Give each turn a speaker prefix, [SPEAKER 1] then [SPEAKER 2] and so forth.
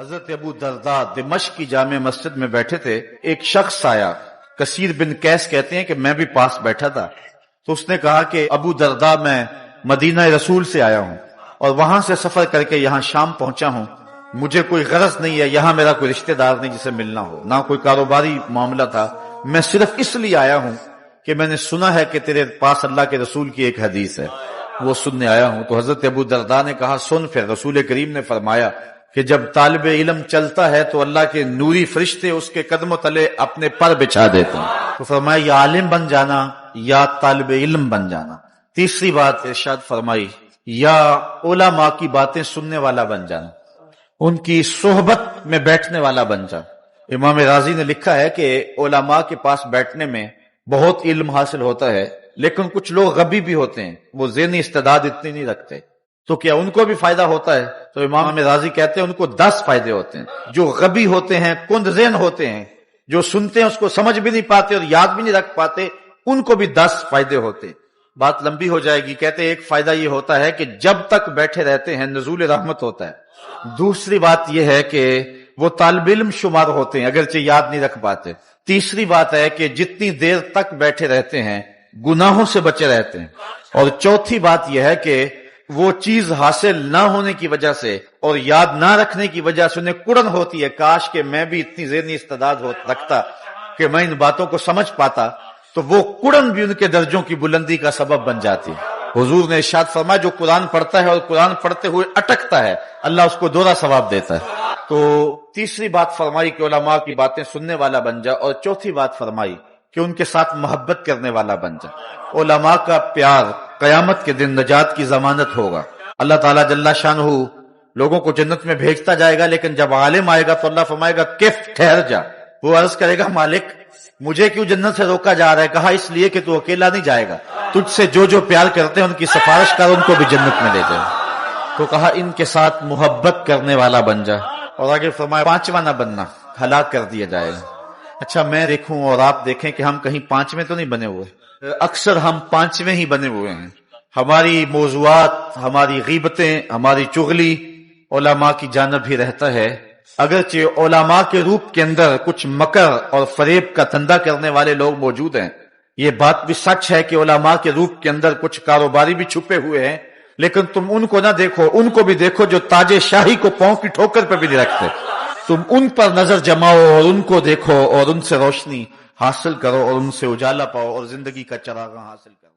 [SPEAKER 1] حضرت ابو درداء دمشق کی جامع مسجد میں بیٹھے تھے، ایک شخص آیا، کثیر بن قیس کہتے ہیں کہ میں بھی پاس بیٹھا تھا، تو اس نے کہا کہ ابو درداء میں مدینہ رسول سے آیا ہوں اور وہاں سے سفر کر کے یہاں شام پہنچا ہوں، مجھے کوئی غرض نہیں ہے، یہاں میرا کوئی رشتہ دار نہیں جسے ملنا ہو، نہ کوئی کاروباری معاملہ تھا، میں صرف اس لیے آیا ہوں کہ میں نے سنا ہے کہ تیرے پاس اللہ کے رسول کی ایک حدیث ہے، وہ سننے آیا ہوں۔ تو حضرت ابو درداء نے کہا سن پھر۔ رسول کریم نے فرمایا کہ جب طالب علم چلتا ہے تو اللہ کے نوری فرشتے اس کے قدموں تلے اپنے پر بچھا دیتے ہیں، تو فرمایا یا عالم بن جانا یا طالب علم بن جانا۔ تیسری بات ارشاد فرمائی یا علماء کی باتیں سننے والا بن جانا، ان کی صحبت میں بیٹھنے والا بن جا۔ امام راضی نے لکھا ہے کہ علماء کے پاس بیٹھنے میں بہت علم حاصل ہوتا ہے، لیکن کچھ لوگ غبی بھی ہوتے ہیں، وہ ذہنی استعداد اتنی نہیں رکھتے، تو کیا ان کو بھی فائدہ ہوتا ہے؟ تو امام راضی کہتے ہیں ان کو 10 فائدے ہوتے ہیں۔ جو غبی ہوتے ہیں، کند ذہن ہوتے ہیں، جو سنتے ہیں اس کو سمجھ بھی نہیں پاتے اور یاد بھی نہیں رکھ پاتے، ان کو بھی 10 فائدے ہوتے ہیں۔ بات لمبی ہو جائے گی، کہتے ہیں ایک فائدہ یہ ہوتا ہے کہ جب تک بیٹھے رہتے ہیں نزول رحمت ہوتا ہے۔ دوسری بات یہ ہے کہ وہ طالب علم شمار ہوتے ہیں اگرچہ یاد نہیں رکھ پاتے۔ تیسری بات ہے کہ جتنی دیر تک بیٹھے رہتے ہیں گناہوں سے بچے رہتے ہیں۔ اور چوتھی بات یہ ہے کہ وہ چیز حاصل نہ ہونے کی وجہ سے اور یاد نہ رکھنے کی وجہ سے انہیں کڑن ہوتی ہے، کاش کہ میں بھی اتنی ذہنی استعداد رکھتا کہ میں ان باتوں کو سمجھ پاتا، تو وہ کڑن بھی ان کے درجوں کی بلندی کا سبب بن جاتی ہے۔ حضور نے ارشاد فرمایا جو قرآن پڑھتا ہے اور قرآن پڑھتے ہوئے اٹکتا ہے اللہ اس کو دوہرا ثواب دیتا ہے۔ تو تیسری بات فرمائی کہ علماء کی باتیں سننے والا بن جا، اور چوتھی بات فرمائی کہ ان کے ساتھ محبت کرنے والا بن جا۔ علماء کا پیار قیامت کے دن نجات کی ضمانت ہوگا۔ اللہ تعالیٰ جل شانہ لوگوں کو جنت میں بھیجتا جائے گا، لیکن جب عالم آئے گا تو اللہ فرمائے گا کف ٹھہر جا۔ وہ عرض کرے گا مالک مجھے کیوں جنت سے روکا جا رہا ہے؟ کہا اس لیے کہ تو اکیلا نہیں جائے گا، تجھ سے جو جو پیار کرتے ہیں ان کی سفارش کر، ان کو بھی جنت میں لے جائے۔ تو کہا ان کے ساتھ محبت کرنے والا بن جا، اور آگے فرمایا 5واں نہ بننا، ہلاک کر دیا جائے گا۔ اچھا میں دیکھوں اور آپ دیکھیں کہ ہم کہیں 5ویں تو نہیں بنے ہوئے، اکثر ہم 5ویں ہی بنے ہوئے ہیں۔ ہماری موضوعات، ہماری غیبتیں، ہماری چغلی علماء کی جانب ہی رہتا ہے، اگرچہ علماء کے روپ کے اندر کچھ مکر اور فریب کا دھندا کرنے والے لوگ موجود ہیں۔ یہ بات بھی سچ ہے کہ علماء کے روپ کے اندر کچھ کاروباری بھی چھپے ہوئے ہیں، لیکن تم ان کو نہ دیکھو، ان کو بھی دیکھو جو تاج شاہی کو پاؤں کی ٹھوکر پہ بھی نہیں رکھتے۔ تم ان پر نظر جماؤ اور ان کو دیکھو اور ان سے روشنی حاصل کرو اور ان سے اجالا پاؤ اور زندگی کا چراغاں حاصل کرو۔